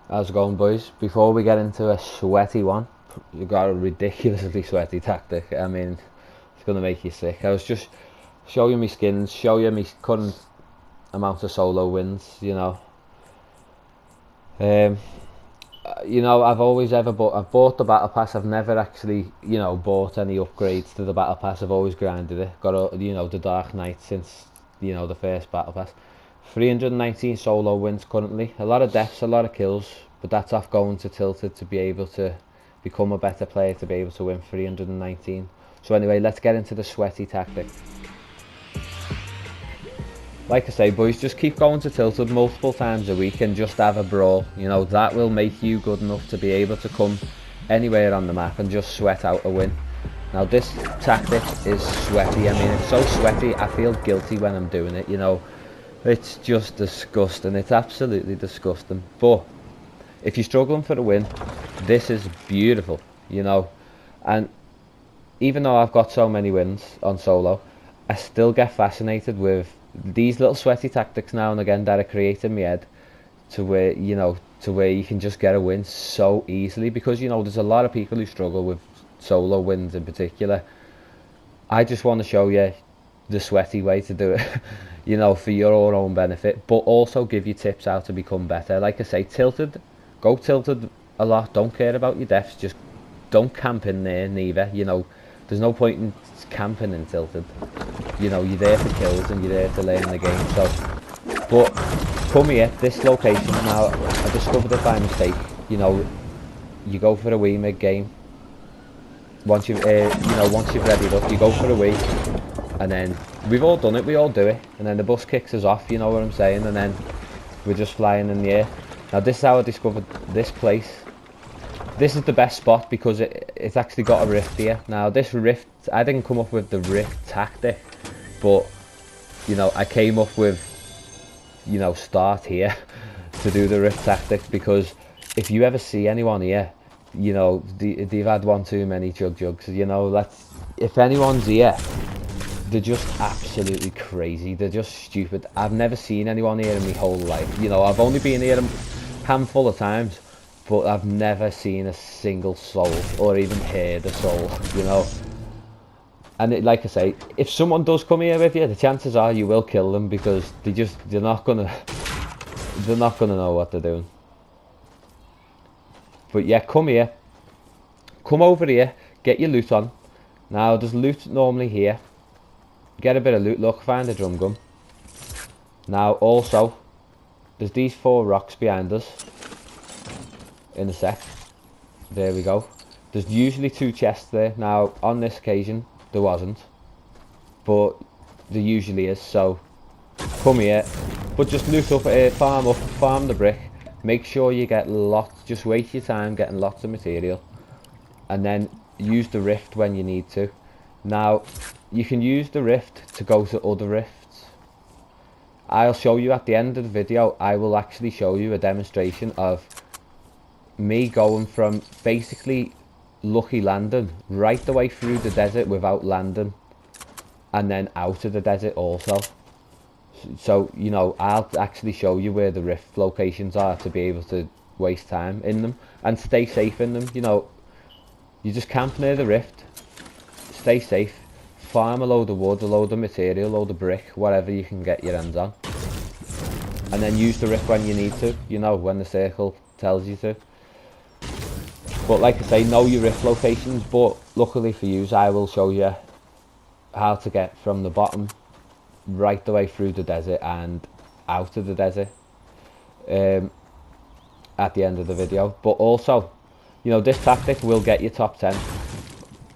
How's it going, boys? Before we get into a sweaty one, you got a ridiculously sweaty tactic. I mean, it's gonna make you sick. I was just show you my skins, show you my current amount of solo wins. Um, I've bought the battle pass. I've never actually, bought any upgrades to the battle pass. I've always grinded it. Got the Dark Knight since the first battle pass. 319 solo wins currently. A lot of deaths, a lot of kills, but that's off going to Tilted to be able to become a better player to be able to win 319. So anyway, let's get into the sweaty tactic. Like I say, boys, just keep going to Tilted multiple times a week and just have a brawl. That will make you good enough to be able to come anywhere on the map and just sweat out a win. Now this tactic is sweaty. I mean, it's so sweaty, I feel guilty when I'm doing it, It's just disgusting. It's absolutely disgusting. But if you're struggling for a win, this is beautiful, And even though I've got so many wins on solo, I still get fascinated with these little sweaty tactics now and again that are creating my head to where you can just get a win so easily, because there's a lot of people who struggle with solo wins in particular. I just want to show you the sweaty way to do it, for your own benefit, but also give you tips how to become better. Like I say, go tilted a lot. Don't care about your deaths. Just don't camp in there neither. There's no point in camping in Tilted. You're there for kills and you're there to learn the game. So, but come here, this location now. I discovered it by mistake. You go for a wee mid game. Once you've readied up, you go for a wee. And then we've all done it, we all do it, and then the bus kicks us off, you know what I'm saying, and then we're just flying in the air. Now this is how I discovered this place. This is the best spot because it's actually got a rift here. Now this rift, I didn't come up with the rift tactic, but I came up with start here to do the rift tactic, because if you ever see anyone here, they've had one too many jugs. If anyone's here, they're just absolutely crazy. They're just stupid. I've never seen anyone here in my whole life. I've only been here a handful of times, but I've never seen a single soul or even heard a soul, And like I say, if someone does come here with you, the chances are you will kill them, because they're not gonna know what they're doing. But yeah, come here. Come over here. Get your loot on. Now there's loot normally here. Get a bit of loot, look, find a drum gun. Now also, there's these 4 rocks behind us in a sec. There we go. There's usually 2 chests there. Now on this occasion there wasn't, but there usually is. So come here, but just loot up, farm the brick. Make sure you get lots, just waste your time getting lots of material, and then use the rift when you need to. Now you can use the rift to go to other rifts. I'll show you at the end of the video. I will actually show you a demonstration of me going from basically lucky landing right the way through the desert without landing, and then out of the desert also. So I'll actually show you where the rift locations are to be able to waste time in them and stay safe in them. You just camp near the rift, stay safe, farm a load of wood, a load of material, a load of brick, whatever you can get your hands on, and then use the rift when you need to, when the circle tells you to. But like I say, know your rift locations, but luckily for you, I will show you how to get from the bottom right the way through the desert and out of the desert at the end of the video. But also, this tactic will get you top 10.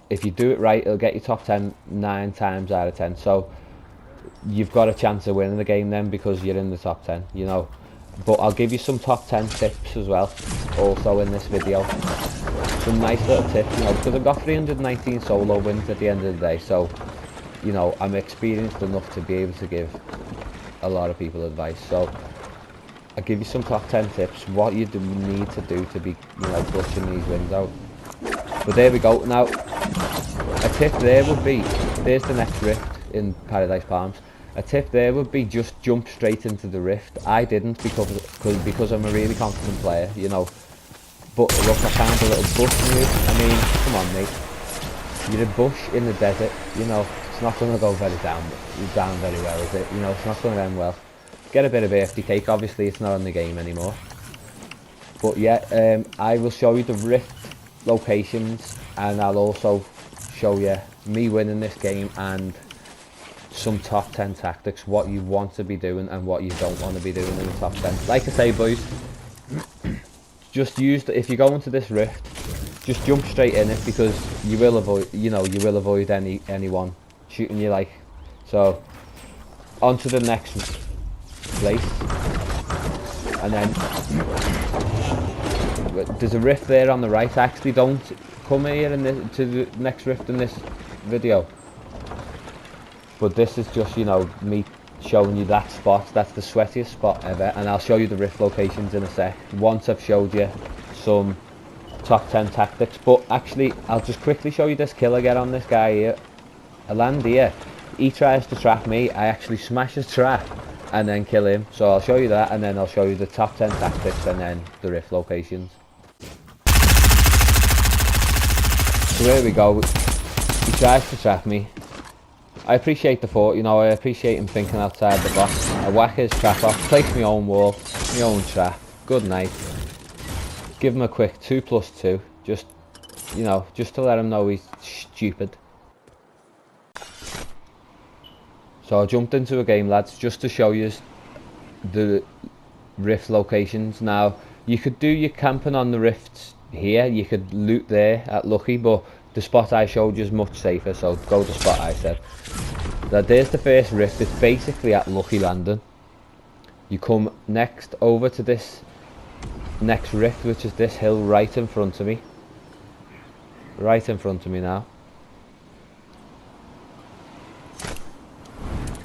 If you do it right, it'll get you top 10 9 times out of 10. So you've got a chance of winning the game then, because you're in the top 10, But I'll give you some top 10 tips as well, also in this video. Some nice little tips, because I've got 319 solo wins at the end of the day. So, I'm experienced enough to be able to give a lot of people advice. So I'll give you some top 10 tips, what you need to do to be, clutching these wins out. But there we go. Now, a tip there would be, there's the next rift in Paradise Palms. A tip there would be just jump straight into the rift. I didn't because I'm a really confident player, you know. But look, I found a little bush move. I mean, come on, mate. You're a bush in the desert, you know. It's not going to go down very well, is it? You know, it's not going to end well. Get a bit of birthday cake. Obviously, it's not on the game anymore. But yeah, I will show you the rift locations, and I'll also show you me winning this game and some top 10 tactics, what you want to be doing and what you don't want to be doing in the top 10. Like I say, boys, just if you go into this rift, just jump straight in it, because you will avoid anyone shooting you, like. So on to the next place, and then there's a rift there on the right. Actually, don't come here to the next rift in this video, but this is just, you know, me showing you that spot. That's the sweatiest spot ever, and I'll show you the rift locations in a sec once I've showed you some top 10 tactics. But actually, I'll just quickly show you this kill I get on this guy here. I land here, he tries to trap me, I actually smash his trap and then kill him. So I'll show you that, and then I'll show you the top 10 tactics and then the rift locations. So here we go. He tries to trap me. I appreciate the thought, you know, I appreciate him thinking outside the box. I whack his trap off, place my own wall, my own trap, good night. Give him a quick 2+2, just, you know, just to let him know he's stupid. So I jumped into a game, lads, just to show you the rift locations. Now, you could do your camping on the rifts here, you could loot there at Lucky, but the spot I showed you is much safer, so go to the spot I said. Now there's the first rift. It's basically at Lucky Landing. You come next over to this next rift, which is this hill right in front of me. Right in front of me now.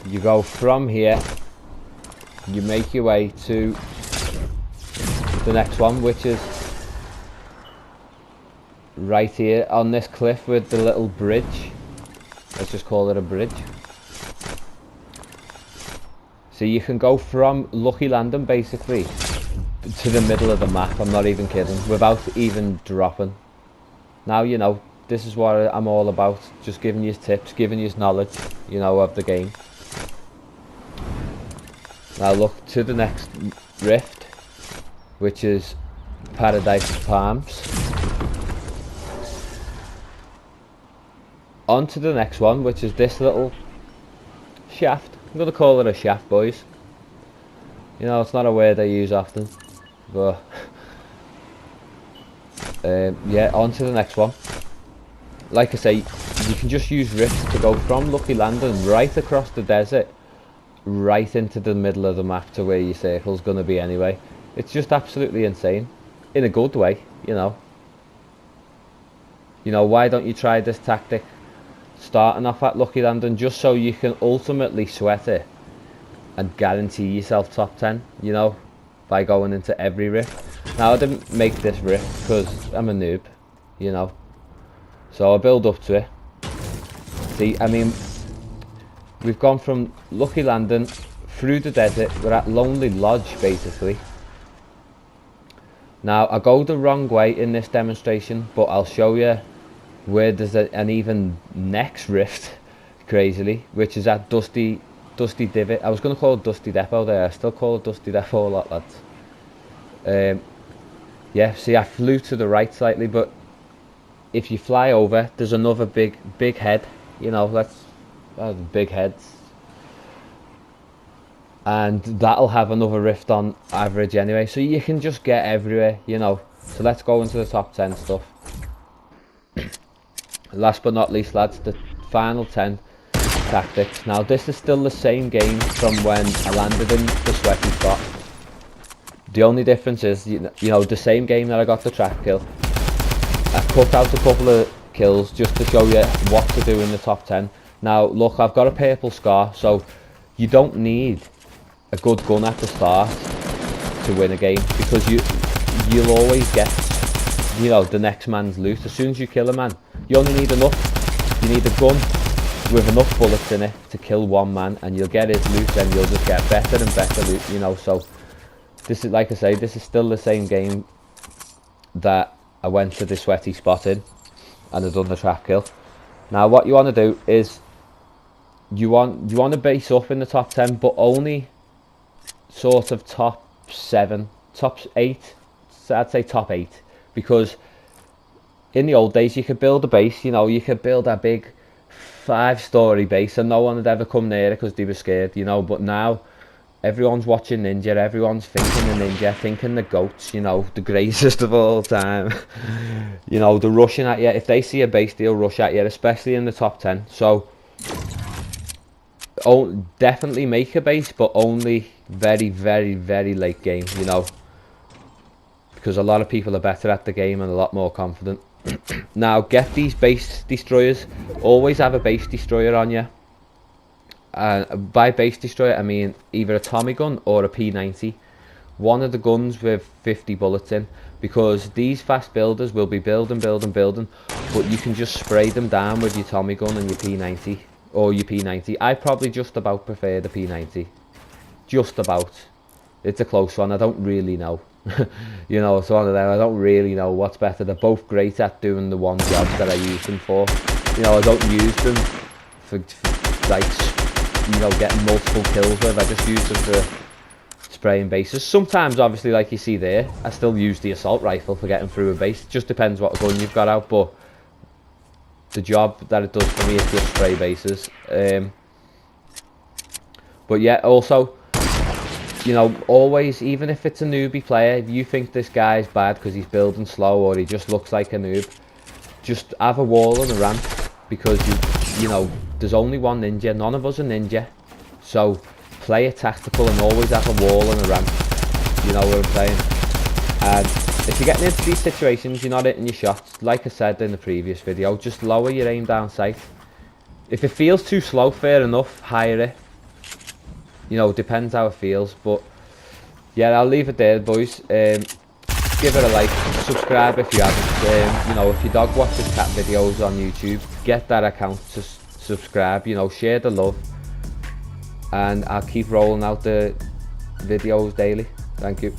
You go from here, you make your way to the next one, which is right here on this cliff with the little bridge. Let's just call it a bridge. So you can go from Lucky Landing basically to the middle of the map, I'm not even kidding, without even dropping. Now, you know, this is what I'm all about, just giving you tips, giving you knowledge, you know, of the game. Now look to the next rift, which is Paradise Palms. On to the next one, which is this little shaft. I'm going to call it a shaft, boys. You know, it's not a word I use often, but yeah, on to the next one. Like I say, you can just use rifts to go from Lucky Landing right across the desert, right into the middle of the map to where your circle's going to be anyway. It's just absolutely insane, in a good way, you know. You know, why don't you try this tactic starting off at Lucky Landing, just so you can ultimately sweat it and guarantee yourself top 10, you know, by going into every rift. Now I didn't make this rift because I'm a noob, you know, so I build up to it. See, I mean, we've gone from Lucky Landing through the desert, we're at Lonely Lodge basically. Now I go the wrong way in this demonstration, but I'll show you where there's an even next rift, crazily, which is at Dusty Divot. I was going to call it Dusty Depot there, I still call it Dusty Depot a lot, lads. Yeah, see, I flew to the right slightly, but if you fly over, there's another big head, you know, big heads, and that'll have another rift on average anyway, so you can just get everywhere, you know. So let's go into the top 10 stuff. Last but not least, lads, the final 10 tactics. Now this is still the same game from when I landed in the sweaty spot. The only difference is, you know, the same game that I got the trap kill. I cut out a couple of kills just to show you what to do in the top 10. Now look, I've got a purple scar, so you don't need a good gun at the start to win a game, because you'll always get, you know, the next man's loot. As soon as you kill a man, you only need enough. You need a gun, with enough bullets in it to kill one man, and you'll get his loot, and you'll just get better and better loot, you know. So this is, like I say, this is still the same game that I went to the sweaty spot in and I've done the trap kill. Now what you want to do is you want to base up in the top 10, but only sort of top 7, top 8, so I'd say top 8, because in the old days you could build a base, you know, you could build a big 5-story base and no one would ever come near it because they were scared, you know. But now everyone's watching Ninja, everyone's thinking the Ninja, thinking the goats, you know, the greatest of all time. You know, they're rushing at you. If they see a base, they'll rush at you, especially in the top 10. So definitely make a base, but only very, very, very late game, you know, because a lot of people are better at the game and a lot more confident. Now get these base destroyers. Always have a base destroyer on you. By base destroyer I mean either a Tommy gun or a P90, one of the guns with 50 bullets in, because these fast builders will be building, but you can just spray them down with your Tommy gun and your P90 or your P90. I probably just about prefer the P90, just about. It's a close one, I don't really know. You know, it's one of them, I don't really know what's better. They're both great at doing the one job that I use them for. You know, I don't use them for like, you know, getting multiple kills with. I just use them for spraying bases. Sometimes, obviously, like you see there, I still use the assault rifle for getting through a base. It just depends what gun you've got out, but the job that it does for me is just spray bases. But yeah, also, you know, always, even if it's a newbie player, if you think this guy's bad because he's building slow or he just looks like a noob, just have a wall and a ramp, because you know, there's only one ninja, none of us are ninja, so play it tactical and always have a wall and a ramp, you know what I'm saying. And if you're getting into these situations, you're not hitting your shots, like I said in the previous video, just lower your aim down sight. If it feels too slow, fair enough, higher it. You know, depends how it feels. But yeah, I'll leave it there, boys. Give it a like, subscribe if you haven't. You know, if your dog watches cat videos on YouTube, get that account to subscribe. You know, share the love, and I'll keep rolling out the videos daily. Thank you.